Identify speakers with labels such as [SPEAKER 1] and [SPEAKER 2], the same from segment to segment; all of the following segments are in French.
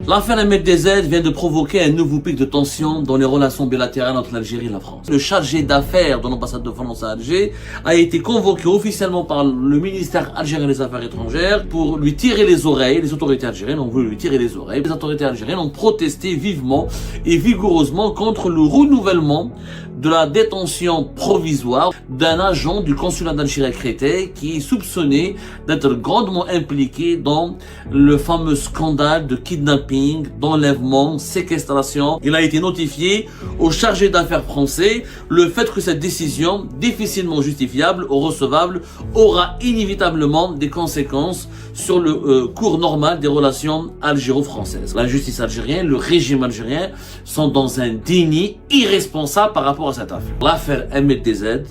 [SPEAKER 1] L'affaire Ahmed DZ vient de provoquer un nouveau pic de tension dans les relations bilatérales entre l'Algérie et la France. Le chargé d'affaires de l'ambassade de France à Alger a été convoqué officiellement par le ministère algérien des Affaires étrangères pour lui tirer les oreilles. Les autorités algériennes ont voulu lui tirer les oreilles. Les autorités algériennes ont protesté vivement et vigoureusement contre le renouvellement de la détention provisoire d'un agent du consulat d'Algérie à Créteil qui est soupçonné d'être grandement impliqué dans le fameux scandale de kidnapping, d'enlèvement, séquestration. Il a été notifié au chargé d'affaires français le fait que cette décision, difficilement justifiable ou recevable, aura inévitablement des conséquences sur le cours normal des relations algéro-françaises. La justice algérienne, le régime algérien sont dans un déni irresponsable par rapport à cette affaire. L'affaire Ahmed DZ,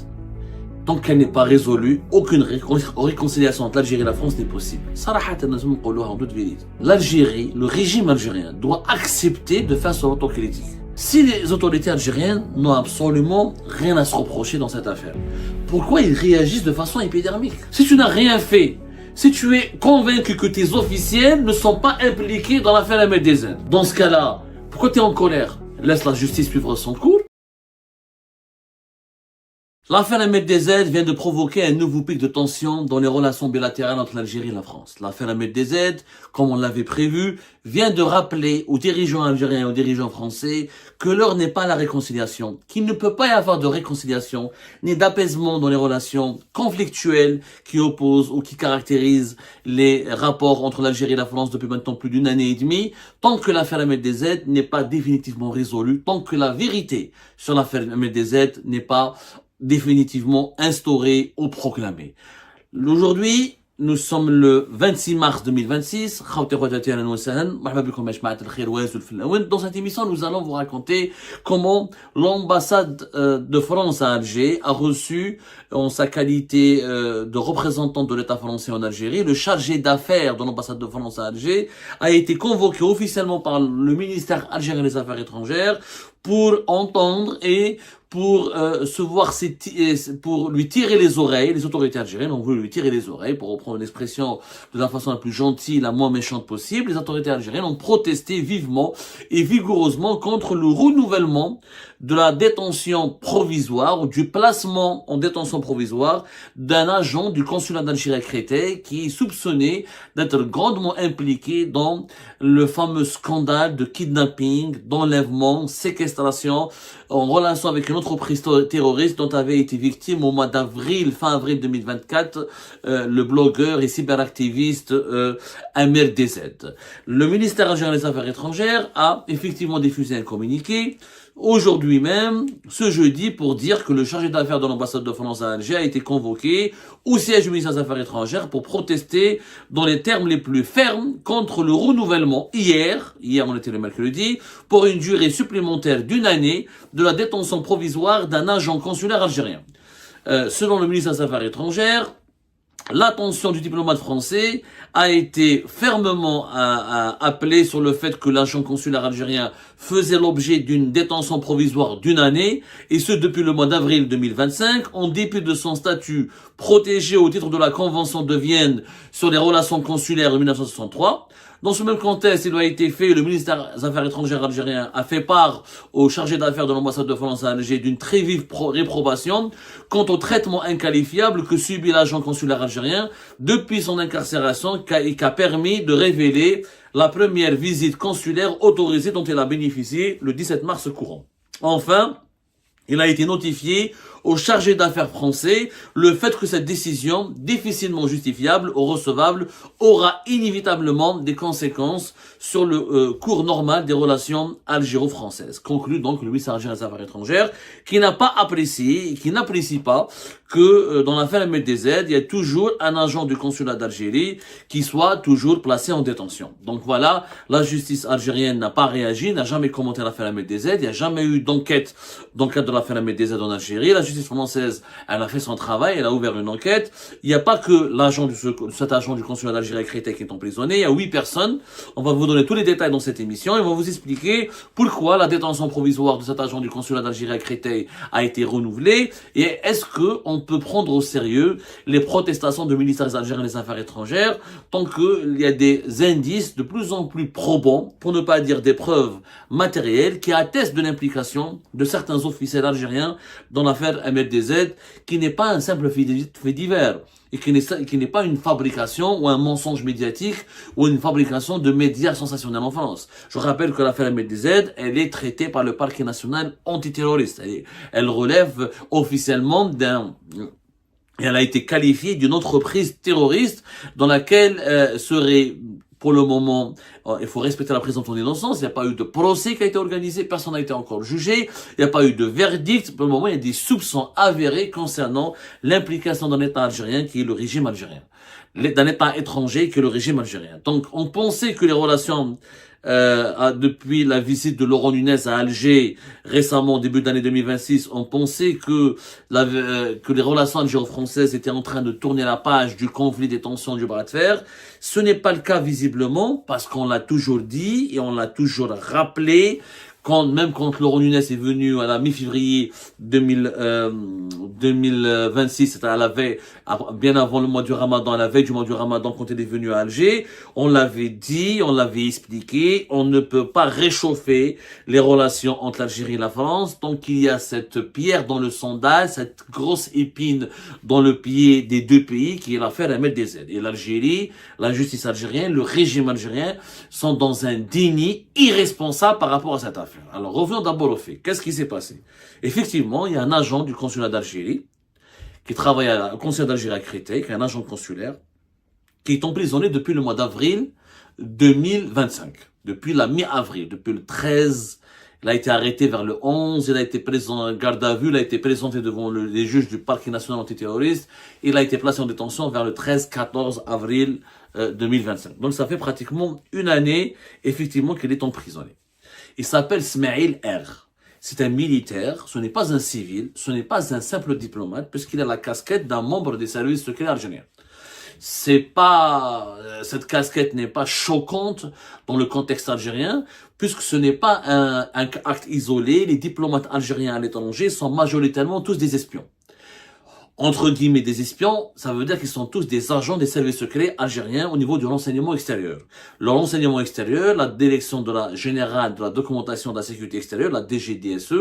[SPEAKER 1] tant qu'elle n'est pas résolue, aucune réconciliation entre l'Algérie et la France n'est possible. L'Algérie, le régime algérien, doit accepter de faire son autocritique. Si les autorités algériennes n'ont absolument rien à se reprocher dans cette affaire, pourquoi ils réagissent de façon épidermique? Si tu n'as rien fait, si tu es convaincu que tes officiels ne sont pas impliqués dans l'affaire Ahmed DZ, dans ce cas-là, pourquoi tu es en colère? Laisse la justice suivre son cours. L'affaire Ahmed DZ vient de provoquer un nouveau pic de tension dans les relations bilatérales entre l'Algérie et la France. L'affaire Ahmed DZ, comme on l'avait prévu, vient de rappeler aux dirigeants algériens et aux dirigeants français que l'heure n'est pas à la réconciliation, qu'il ne peut pas y avoir de réconciliation ni d'apaisement dans les relations conflictuelles qui opposent ou qui caractérisent les rapports entre l'Algérie et la France depuis maintenant plus d'une année et demie, tant que l'affaire Ahmed DZ n'est pas définitivement résolue, tant que la vérité sur l'affaire Ahmed DZ n'est pas définitivement instauré ou proclamé. Aujourd'hui, nous sommes le 26 mars 2026. Dans cette émission, nous allons vous raconter comment l'ambassade de France à Alger a reçu, en sa qualité de représentant de l'État français en Algérie, le chargé d'affaires de l'ambassade de France à Alger a été convoqué officiellement par le ministère algérien des Affaires étrangères pour entendre et pour pour lui tirer les oreilles. Les autorités algériennes ont voulu lui tirer les oreilles, pour reprendre une expression de la façon la plus gentille, la moins méchante possible. Les autorités algériennes ont protesté vivement et vigoureusement contre le renouvellement de la détention provisoire ou du placement en détention provisoire d'un agent du consulat d'Algérie à Créteil qui est soupçonné d'être grandement impliqué dans le fameux scandale de kidnapping, d'enlèvement, séquestration en relation avec une entreprise terroriste dont avait été victime au mois d'avril, fin avril 2024, le blogueur et cyberactiviste Ahmed DZ. Le ministère algérien des Affaires étrangères a effectivement diffusé un communiqué aujourd'hui même, ce jeudi, pour dire que le chargé d'affaires de l'ambassade de France à Alger a été convoqué au siège du ministère des Affaires étrangères pour protester dans les termes les plus fermes contre le renouvellement hier on était le mercredi, pour une durée supplémentaire d'une année de la détention provisoire d'un agent consulaire algérien. Selon le ministère des Affaires étrangères, l'attention du diplomate français a été fermement appelée sur le fait que l'agent consulaire algérien faisait l'objet d'une détention provisoire d'une année, et ce depuis le mois d'avril 2025, en dépit de son statut protégé au titre de la Convention de Vienne sur les relations consulaires de 1963. Dans ce même contexte, il a été fait, le ministère des Affaires étrangères algérien a fait part au chargé d'affaires de l'ambassade de France à Alger d'une très vive réprobation quant au traitement inqualifiable que subit l'agent consulaire algérien depuis son incarcération, et qui a permis de révéler la première visite consulaire autorisée dont il a bénéficié le 17 mars courant. Enfin, il a été notifié au chargé d'affaires français le fait que cette décision, difficilement justifiable ou recevable, aura inévitablement des conséquences sur le cours normal des relations algéro-françaises. Conclut donc le ministère algérien des Affaires étrangères, qui n'a pas apprécié, qui n'apprécie pas que dans l'affaire Ahmed DZ, il y a toujours un agent du consulat d'Algérie qui soit toujours placé en détention. Donc voilà, la justice algérienne n'a pas réagi, n'a jamais commenté l'affaire Ahmed DZ, il n'y a jamais eu d'enquête dans le cadre de l'affaire Ahmed DZ en Algérie. La justice justice française, elle a fait son travail, elle a ouvert une enquête. Il n'y a pas que cet agent du consulat d'Algérie à Créteil qui est emprisonné. Il y a 8 personnes. On va vous donner tous les détails dans cette émission et on va vous expliquer pourquoi la détention provisoire de cet agent du consulat d'Algérie à Créteil a été renouvelée et est-ce que on peut prendre au sérieux les protestations de ministères algériens des Affaires étrangères tant qu'il y a des indices de plus en plus probants, pour ne pas dire des preuves matérielles, qui attestent de l'implication de certains officiels algériens dans l'affaire MLDZ, qui n'est pas un simple fait divers et qui n'est pas une fabrication ou un mensonge médiatique ou une fabrication de médias sensationnels en France. Je rappelle que l'affaire MLDZ, elle est traitée par le parquet national antiterroriste. Elle relève officiellement elle a été qualifiée d'une entreprise terroriste dans laquelle serait, pour le moment, il faut respecter la présomption d'innocence, il n'y a pas eu de procès qui a été organisé, personne n'a été encore jugé, il n'y a pas eu de verdict, pour le moment il y a des soupçons avérés concernant l'implication d'un État algérien qui est le régime algérien, d'un État étranger qui est le régime algérien. Donc on pensait que les relations depuis la visite de Laurent Nunez à Alger récemment au début de l'année 2026, on pensait que les relations algéro-françaises étaient en train de tourner la page du conflit, des tensions, du bras de fer. Ce n'est pas le cas visiblement parce qu'on l'a toujours dit et on l'a toujours rappelé. Même quand Laurent Nunez est venu à la mi-février 2026, c'était à la veille, bien avant le mois du Ramadan, à la veille du mois du Ramadan, quand il est venu à Alger, on l'avait dit, on l'avait expliqué, on ne peut pas réchauffer les relations entre l'Algérie et la France tant qu'il y a cette pierre dans le sandal, cette grosse épine dans le pied des deux pays qui est l'affaire MLDZ. Et l'Algérie, la justice algérienne, le régime algérien sont dans un déni irresponsable par rapport à cette affaire. Alors, revenons d'abord au fait. Qu'est-ce qui s'est passé? Effectivement, il y a un agent du consulat d'Algérie qui travaille au consulat d'Algérie à Créteil, qui est un agent consulaire, qui est emprisonné depuis le mois d'avril 2025. Depuis la mi-avril, depuis le 13, il a été arrêté vers le 11, il a été présent en garde à vue, il a été présenté devant les juges du parquet national antiterroriste, il a été placé en détention vers le 13-14 avril 2025. Donc ça fait pratiquement une année, effectivement, qu'il est emprisonné. Il s'appelle Smaïl R. C'est un militaire, ce n'est pas un civil, ce n'est pas un simple diplomate, puisqu'il a la casquette d'un membre des services secrets algériens. Cette casquette n'est pas choquante dans le contexte algérien, puisque ce n'est pas un acte isolé. Les diplomates algériens à l'étranger sont majoritairement tous des espions. Entre guillemets des espions, ça veut dire qu'ils sont tous des agents des services secrets algériens au niveau de l'enseignement extérieur. L'enseignement extérieur, la direction de la générale de la documentation de la sécurité extérieure, la DGDSE,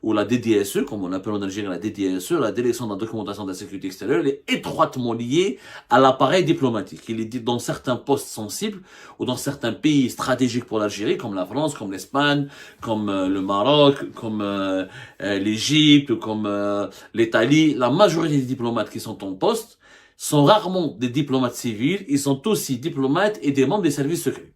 [SPEAKER 1] ou la DDSE, comme on l'appelle en Algérie la DDSE, la direction de la documentation de la sécurité extérieure, elle est étroitement liée à l'appareil diplomatique. Il est dit dans certains postes sensibles, ou dans certains pays stratégiques pour l'Algérie, comme la France, comme l'Espagne, comme le Maroc, comme l'Égypte, comme l'Italie, la majorité des diplomates qui sont en poste sont rarement des diplomates civils, ils sont aussi diplomates et des membres des services secrets.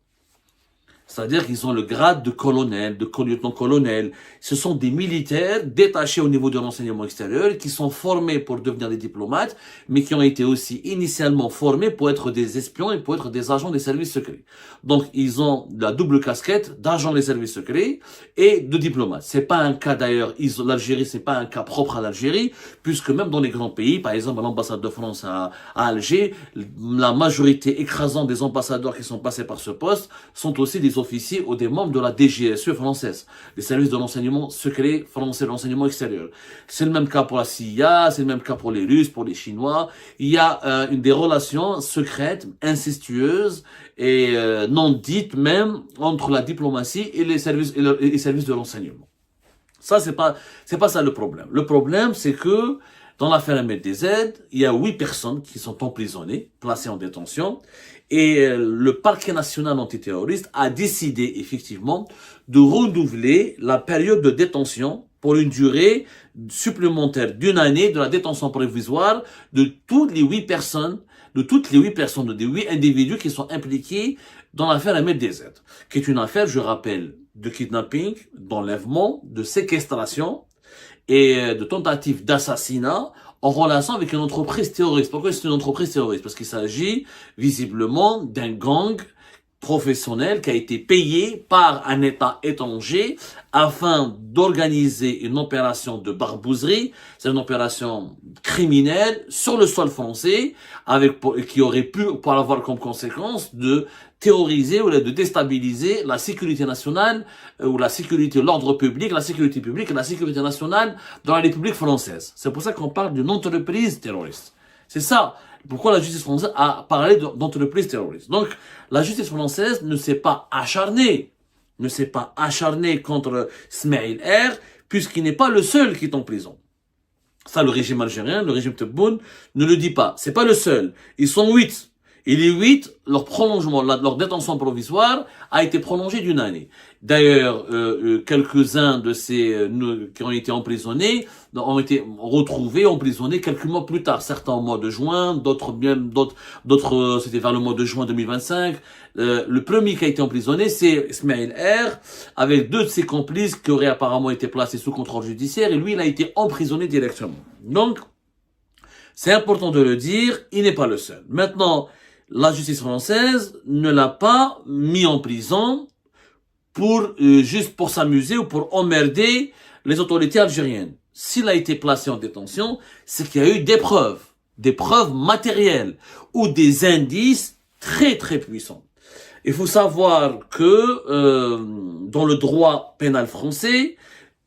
[SPEAKER 1] C'est-à-dire qu'ils ont le grade de colonel, de lieutenant-colonel. Ce sont des militaires détachés au niveau de l'enseignement extérieur qui sont formés pour devenir des diplomates, mais qui ont été aussi initialement formés pour être des espions et pour être des agents des services secrets. Donc, ils ont la double casquette d'agents des services secrets et de diplomates. C'est pas un cas d'ailleurs, l'Algérie, c'est pas un cas propre à l'Algérie, puisque même dans les grands pays, par exemple, l'ambassade de France à Alger, la majorité écrasante des ambassadeurs qui sont passés par ce poste sont aussi des officiers ou des membres de la DGSE française, les services de renseignement secret français, de renseignement extérieur. C'est le même cas pour la CIA, c'est le même cas pour les Russes, pour les Chinois. Il y a des relations secrètes, incestueuses et non dites même entre la diplomatie et les services de renseignement. Ça, c'est pas ça le problème. Le problème, c'est que dans l'affaire MLDZ, il y a 8 personnes qui sont emprisonnées, placées en détention, et le parquet national antiterroriste a décidé effectivement de renouveler la période de détention pour une durée supplémentaire d'une année de la détention provisoire de toutes les 8 personnes, des 8 individus qui sont impliqués dans l'affaire MLDZ, qui est une affaire, je rappelle, de kidnapping, d'enlèvement, de séquestration et de tentative d'assassinat en relation avec une entreprise terroriste. Pourquoi c'est une entreprise terroriste? Parce qu'il s'agit visiblement d'un gang professionnel qui a été payé par un État étranger afin d'organiser une opération de barbouzerie, c'est une opération criminelle sur le sol français, qui aurait pu avoir comme conséquence de terroriser ou de déstabiliser la sécurité nationale ou la sécurité, l'ordre public, la sécurité publique et la sécurité nationale dans la République française. C'est pour ça qu'on parle d'une entreprise terroriste. C'est ça. Pourquoi la justice française a parlé d'entreprise terroriste. Donc, la justice française ne s'est pas acharnée contre Smaïl R, puisqu'il n'est pas le seul qui est en prison. Ça, le régime algérien, le régime Tebboune, ne le dit pas. C'est pas le seul. Ils sont 8. Et les 8, leur prolongement, leur détention provisoire a été prolongée d'1 année. D'ailleurs, quelques-uns de ces qui ont été emprisonnés ont été retrouvés emprisonnés quelques mois plus tard. Certains au mois de juin, d'autres c'était vers le mois de juin 2025. Le premier qui a été emprisonné, c'est Ismaël R, avec 2 de ses complices qui auraient apparemment été placés sous contrôle judiciaire, et lui, il a été emprisonné directement. Donc, c'est important de le dire, il n'est pas le seul. Maintenant, la justice française ne l'a pas mis en prison juste pour s'amuser ou pour emmerder les autorités algériennes. S'il a été placé en détention, c'est qu'il y a eu des preuves matérielles ou des indices très très puissants. Il faut savoir que dans le droit pénal français,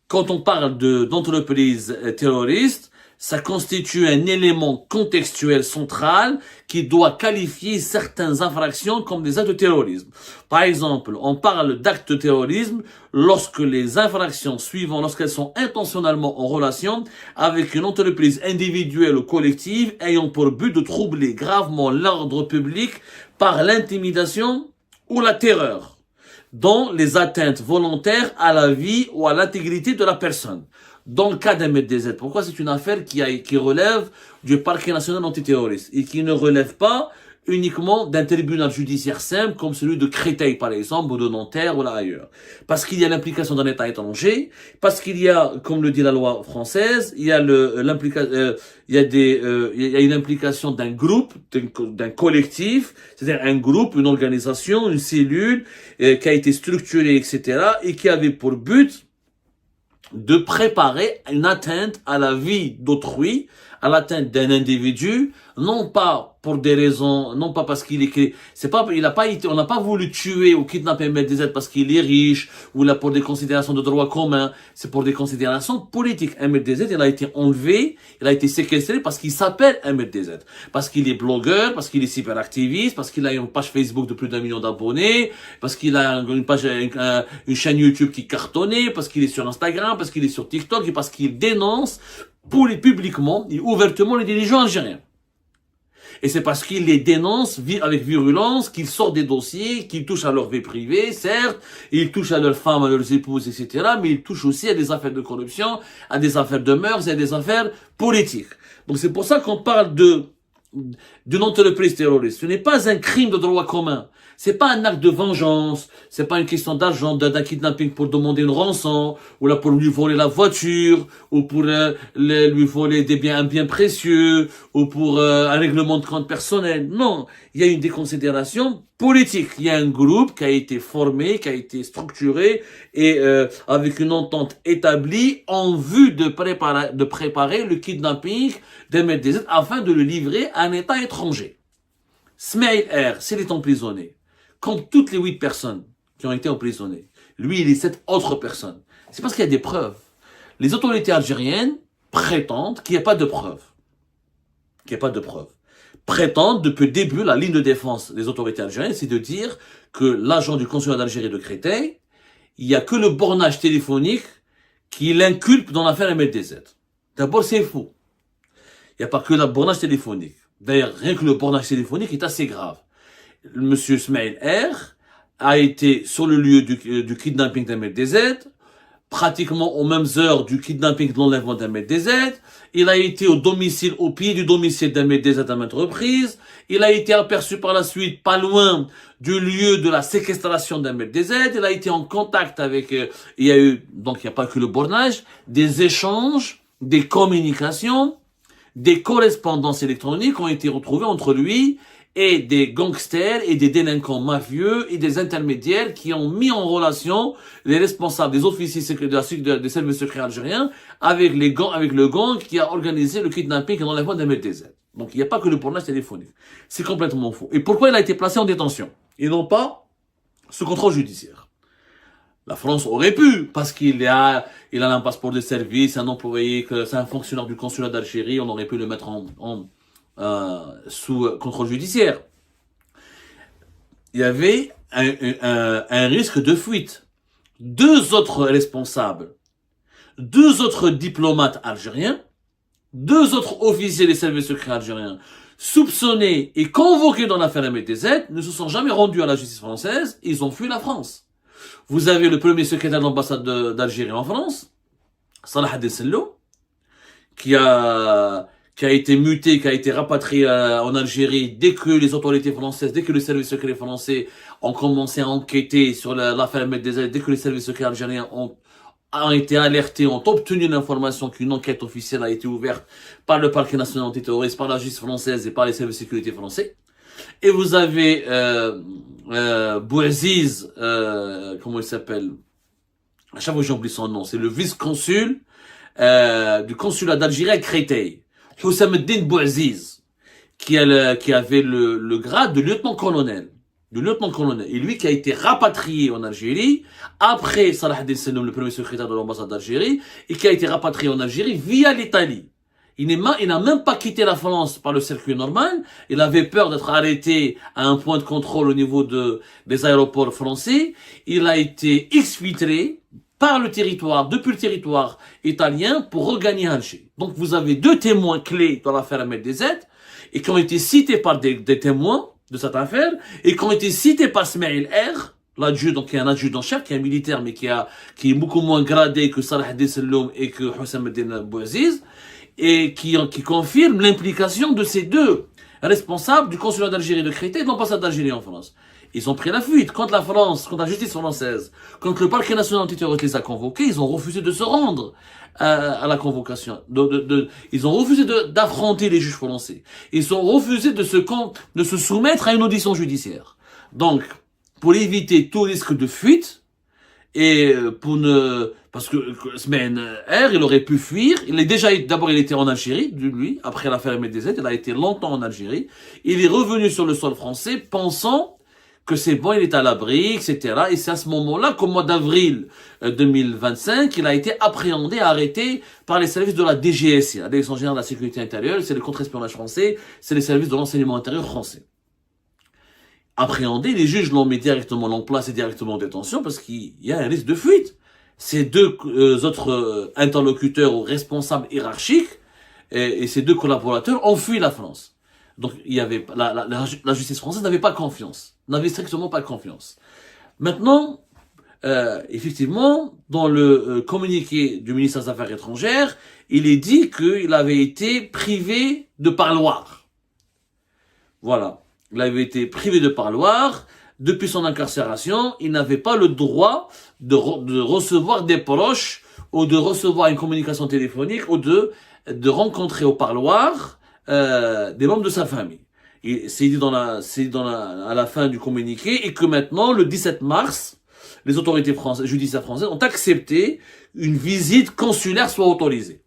[SPEAKER 1] quand on parle d'entreprise terroriste, ça constitue un élément contextuel central qui doit qualifier certaines infractions comme des actes de terrorisme. Par exemple, on parle d'actes de terrorisme lorsque les infractions suivantes, lorsqu'elles sont intentionnellement en relation avec une entreprise individuelle ou collective ayant pour but de troubler gravement l'ordre public par l'intimidation ou la terreur, dont les atteintes volontaires à la vie ou à l'intégrité de la personne. Dans le cas d'un MDZ, pourquoi c'est une affaire qui relève du parquet national antiterroriste et qui ne relève pas uniquement d'un tribunal judiciaire simple comme celui de Créteil par exemple ou de Nanterre ou là ailleurs. Parce qu'il y a l'implication d'un État étranger, parce qu'il y a, comme le dit la loi française, il y a une implication d'un groupe, d'un collectif, c'est-à-dire un groupe, une organisation, une cellule qui a été structurée, etc. et qui avait pour but de préparer une atteinte à la vie d'autrui, à l'atteinte d'un individu, non pas pour des raisons, non pas parce qu'il est, on n'a pas voulu tuer ou kidnapper MDZ parce qu'il est riche, ou là pour des considérations de droit commun, c'est pour des considérations politiques. MDZ, il a été enlevé, il a été séquestré parce qu'il s'appelle MDZ, parce qu'il est blogueur, parce qu'il est cyberactiviste, parce qu'il a une page Facebook de plus d'1 million d'abonnés, parce qu'il a une chaîne YouTube qui cartonnait, parce qu'il est sur Instagram, parce qu'il est sur TikTok, et parce qu'il dénonce publiquement et ouvertement les dirigeants algériens. Et c'est parce qu'il les dénonce avec virulence qu'il sort des dossiers, qu'il touche à leur vie privée, certes, il touche à leurs femmes, à leurs épouses, etc., mais il touche aussi à des affaires de corruption, à des affaires de mœurs et à des affaires politiques. Donc c'est pour ça qu'on parle d'une entreprise terroriste. Ce n'est pas un crime de droit commun. C'est pas un acte de vengeance, c'est pas une question d'argent, d'un kidnapping pour demander une rançon, ou là pour lui voler la voiture, ou pour lui voler un bien précieux, ou pour un règlement de compte personnel. Non, il y a une déconsidération politique. Il y a un groupe qui a été formé, qui a été structuré, et avec une entente établie en vue de préparer le kidnapping des MDZ afin de le livrer à un État étranger. Smaïl R, s'il est emprisonné, comme toutes les 8 personnes qui ont été emprisonnées, lui, il est 7 autres personnes. C'est parce qu'il y a des preuves. Les autorités algériennes prétendent qu'il n'y a pas de preuves. Prétendent, depuis le début, la ligne de défense des autorités algériennes, c'est de dire que l'agent du consulat d'Algérie de Créteil, il n'y a que le bornage téléphonique qui l'inculpe dans l'affaire MDZ. D'abord, c'est faux. Il n'y a pas que le bornage téléphonique. D'ailleurs, rien que le bornage téléphonique est assez grave. Monsieur Smaïl R a été sur le lieu du kidnapping d'un MDZ, pratiquement aux mêmes heures du kidnapping de l'enlèvement d'un MDZ. Il a été au pied du domicile d'un MDZ à maintes reprises. Il a été aperçu par la suite pas loin du lieu de la séquestration d'un MDZ. Il a été en contact avec, il y a eu, donc il n'y a pas que le bornage, des échanges, des communications, des correspondances électroniques ont été retrouvées entre lui et des gangsters et des délinquants mafieux et des intermédiaires qui ont mis en relation les responsables des officiers secrets des services secrets algériens avec avec le gang qui a organisé le kidnapping et l'enlèvement d'Ahmed Dezet. Donc il n'y a pas que le pornage téléphonique. C'est complètement faux. Et pourquoi il a été placé en détention et non pas sous contrôle judiciaire? La France aurait pu, parce il a un passeport de service, un employé, c'est un fonctionnaire du consulat d'Algérie, on aurait pu le mettre sous contrôle judiciaire. Il y avait un risque de fuite. Deux autres responsables, deux autres diplomates algériens, deux autres officiers des services secrets algériens, soupçonnés et convoqués dans l'affaire Ahmed Dezet, ne se sont jamais rendus à la justice française, ils ont fui la France. Vous avez le premier secrétaire de l'ambassade d'Algérie en France, Salah Abdessello, qui a été muté, qui a été rapatrié en Algérie dès que les autorités françaises, dès que les services secrets français ont commencé à enquêter sur l'affaire Ahmed Dezet, dès que les services secrets algériens ont été alertés, ont obtenu l'information qu'une enquête officielle a été ouverte par le parquet national antiterroriste, par la justice française et par les services de sécurité français. Et vous avez Bouaziz, comment il s'appelle? À chaque fois j'oublie son nom, c'est le vice-consul du consulat d'Algérie à Créteil, Houssam Eddine Bouaziz, qui avait le grade de lieutenant-colonel. Et lui qui a été rapatrié en Algérie après Salah Abdel Selloum, le premier secrétaire de l'ambassade d'Algérie, et qui a été rapatrié en Algérie via l'Italie. Il n'a même pas quitté la France par le circuit normal. Il avait peur d'être arrêté à un point de contrôle au niveau des aéroports français. Il a été exfiltré depuis le territoire italien pour regagner Alger. Donc vous avez deux témoins clés dans l'affaire Ahmed Dezet et qui ont été cités par des témoins de cette affaire et qui ont été cités par Smaïl R, l'adjudant, qui est un adjudant-chef, qui est un militaire mais qui est beaucoup moins gradé que Salah Abdesselloum et que Houssam Eddine Bouaziz, et qui confirme l'implication de ces deux responsables du consulat d'Algérie de Créteil et de l'ambassade d'Algérie en France. Ils ont pris la fuite. Quand la France, quand la justice française, quand le parquet national antiterroriste les a convoqués, ils ont refusé de se rendre à la convocation. Ils ont refusé d'affronter les juges français. Ils ont refusé de se soumettre à une audition judiciaire. Donc, pour éviter tout risque de fuite, et parce que Smaïl R, il aurait pu fuir. D'abord, il était en Algérie, lui, après l'affaire Ahmed Dezet, il a été longtemps en Algérie. Il est revenu sur le sol français, pensant que c'est bon, il est à l'abri, etc. Et c'est à ce moment-là qu'au mois d'avril 2025, il a été appréhendé, arrêté par les services de la DGSI, la Direction Générale de la Sécurité Intérieure, c'est le contre-espionnage français, c'est les services de l'enseignement intérieur français. Appréhendé, les juges l'ont placé directement en détention parce qu'il y a un risque de fuite. Ces deux autres interlocuteurs ou responsables hiérarchiques et ces deux collaborateurs ont fui la France. Donc il y avait la justice française n'avait pas confiance, n'avait strictement pas confiance. Maintenant, effectivement, dans le communiqué du ministère des Affaires étrangères, il est dit qu'il avait été privé de parloir. Voilà. Il avait été privé de parloir. Depuis son incarcération, il n'avait pas le droit de recevoir des proches ou de recevoir une communication téléphonique ou de rencontrer au parloir des membres de sa famille. C'est dit à la fin du communiqué et que maintenant, le 17 mars, les autorités judiciaires françaises ont accepté une visite consulaire soit autorisée.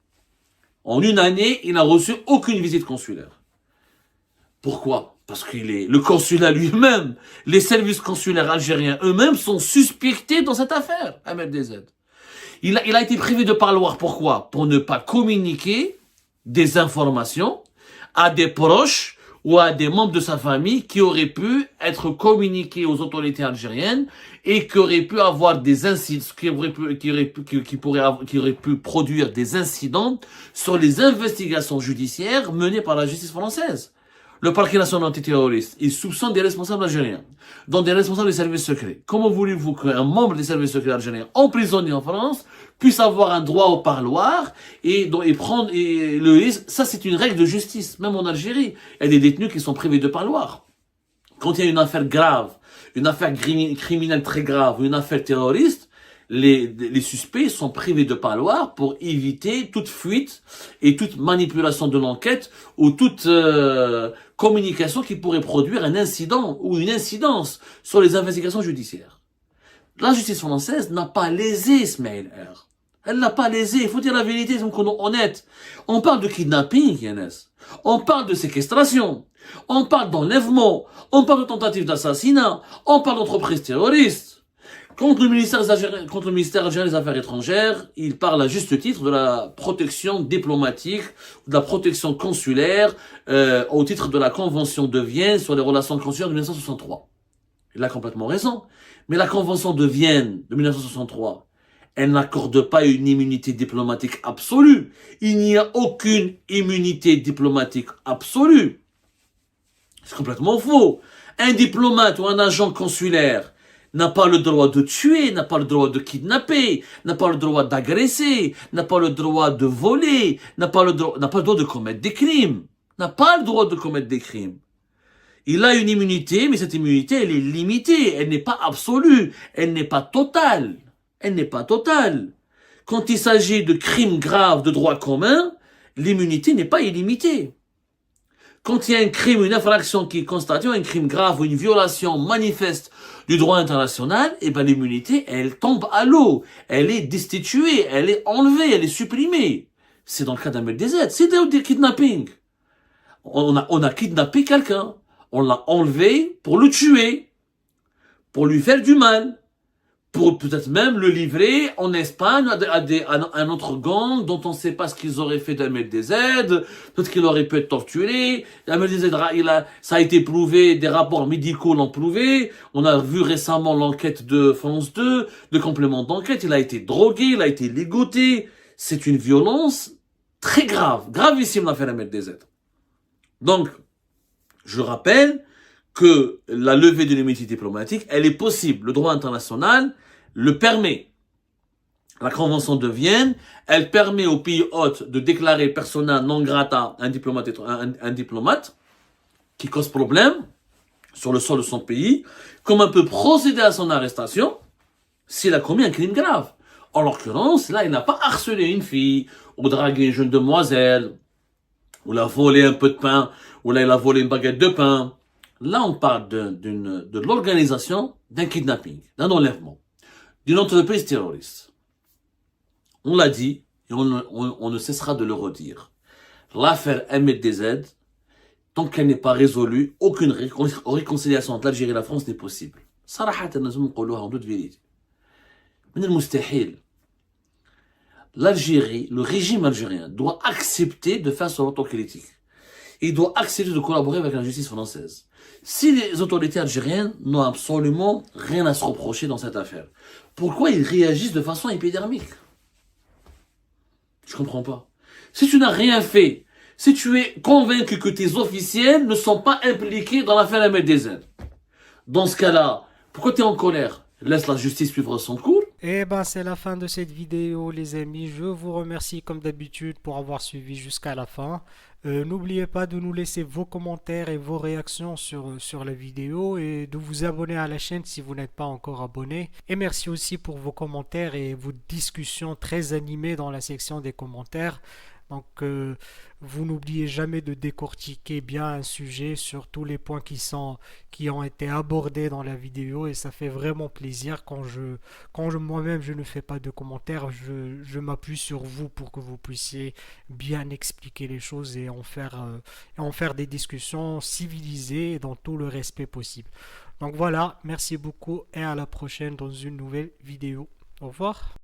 [SPEAKER 1] En une année, il n'a reçu aucune visite consulaire. Pourquoi? Parce le consulat lui-même, les services consulaires algériens eux-mêmes sont suspectés dans cette affaire, Ahmed Dezet. Il a été privé de parloir. Pourquoi? Pour ne pas communiquer des informations à des proches ou à des membres de sa famille qui auraient pu être communiqués aux autorités algériennes et qui auraient pu avoir des incidents, qui auraient pu produire des incidents sur les investigations judiciaires menées par la justice française. Le parquet national antiterroriste, il soupçonne des responsables algériens, dont des responsables des services secrets. Comment voulez-vous qu'un membre des services secrets algériens, emprisonné en France, puisse avoir un droit au parloir et prendre le risque? Ça, c'est une règle de justice. Même en Algérie, il y a des détenus qui sont privés de parloir. Quand il y a une affaire grave, une affaire criminelle très grave, une affaire terroriste, les suspects sont privés de parloir pour éviter toute fuite et toute manipulation de l'enquête ou toute communication qui pourrait produire un incident ou une incidence sur les investigations judiciaires. La justice française n'a pas lésé Ismaël R. Elle n'a pas lésé, il faut dire la vérité, donc on est honnête. On parle de kidnapping, Yannis. On parle de séquestration. On parle d'enlèvement. On parle de tentative d'assassinat. On parle d'entreprise terroriste. Contre le ministère algérien des Affaires étrangères, il parle à juste titre de la protection diplomatique, de la protection consulaire, au titre de la Convention de Vienne sur les relations consulaires de 1963. Il a complètement raison. Mais la Convention de Vienne de 1963, elle n'accorde pas une immunité diplomatique absolue. Il n'y a aucune immunité diplomatique absolue. C'est complètement faux. Un diplomate ou un agent consulaire n'a pas le droit de tuer, n'a pas le droit de kidnapper, n'a pas le droit d'agresser, n'a pas le droit de voler, n'a pas le droit de commettre des crimes. N'a pas le droit de commettre des crimes. Il a une immunité, mais cette immunité, elle est limitée. Elle n'est pas absolue. Elle n'est pas totale. Elle n'est pas totale. Quand il s'agit de crimes graves de droit commun, l'immunité n'est pas illimitée. Quand il y a un crime, une infraction qui est constatée, un crime grave ou une violation manifeste du droit international, eh ben l'immunité, elle tombe à l'eau. Elle est destituée, elle est enlevée, elle est supprimée. C'est dans le cas d'Ahmed DZ. C'est du kidnapping. On a kidnappé quelqu'un. On l'a enlevé pour le tuer, pour lui faire du mal, pour peut-être même le livrer en Espagne à un autre gang dont on ne sait pas ce qu'ils auraient fait d'Ahmed DZ, peut-être qu'il aurait pu être torturé. Ahmed DZ, ça a été prouvé, des rapports médicaux l'ont prouvé. On a vu récemment l'enquête de France 2, de complément d'enquête. Il a été drogué, il a été ligoté. C'est une violence très grave, gravissime l'affaire Ahmed DZ. Donc, je rappelle que la levée de l'immunité diplomatique, elle est possible. Le droit international le permet. La Convention de Vienne, elle permet aux pays hôtes de déclarer persona non grata un diplomate qui cause problème sur le sol de son pays, comme on peut procéder à son arrestation s'il a commis un crime grave. En l'occurrence, là, il n'a pas harcelé une fille, ou dragué une jeune demoiselle, ou l'a volé un peu de pain, ou là, il a volé une baguette de pain. Là, on parle de l'organisation d'un kidnapping, d'un enlèvement, d'une entreprise terroriste. On l'a dit, et on ne cessera de le redire. L'affaire Ahmed DZ, tant qu'elle n'est pas résolue, aucune réconciliation entre l'Algérie et la France n'est possible. صراحة لازم نقولوها en toute vérité. من المستحيل. L'Algérie, le régime algérien doit accepter de faire son autocritique. Il doit accepter de collaborer avec la justice française. Si les autorités algériennes n'ont absolument rien à se reprocher dans cette affaire, pourquoi ils réagissent de façon épidermique? Je comprends pas. Si tu n'as rien fait, si tu es convaincu que tes officiels ne sont pas impliqués dans l'affaire Ahmed DZ, dans ce cas-là, pourquoi tu es en colère? Laisse la justice suivre son cours.
[SPEAKER 2] Et ben c'est la fin de cette vidéo les amis, je vous remercie comme d'habitude pour avoir suivi jusqu'à la fin. N'oubliez pas de nous laisser vos commentaires et vos réactions sur la vidéo et de vous abonner à la chaîne si vous n'êtes pas encore abonné. Et merci aussi pour vos commentaires et vos discussions très animées dans la section des commentaires. Donc vous n'oubliez jamais de décortiquer bien un sujet sur tous les points qui ont été abordés dans la vidéo et ça fait vraiment plaisir quand moi-même je ne fais pas de commentaires, je m'appuie sur vous pour que vous puissiez bien expliquer les choses et en faire des discussions civilisées et dans tout le respect possible. Donc voilà, merci beaucoup et à la prochaine dans une nouvelle vidéo. Au revoir.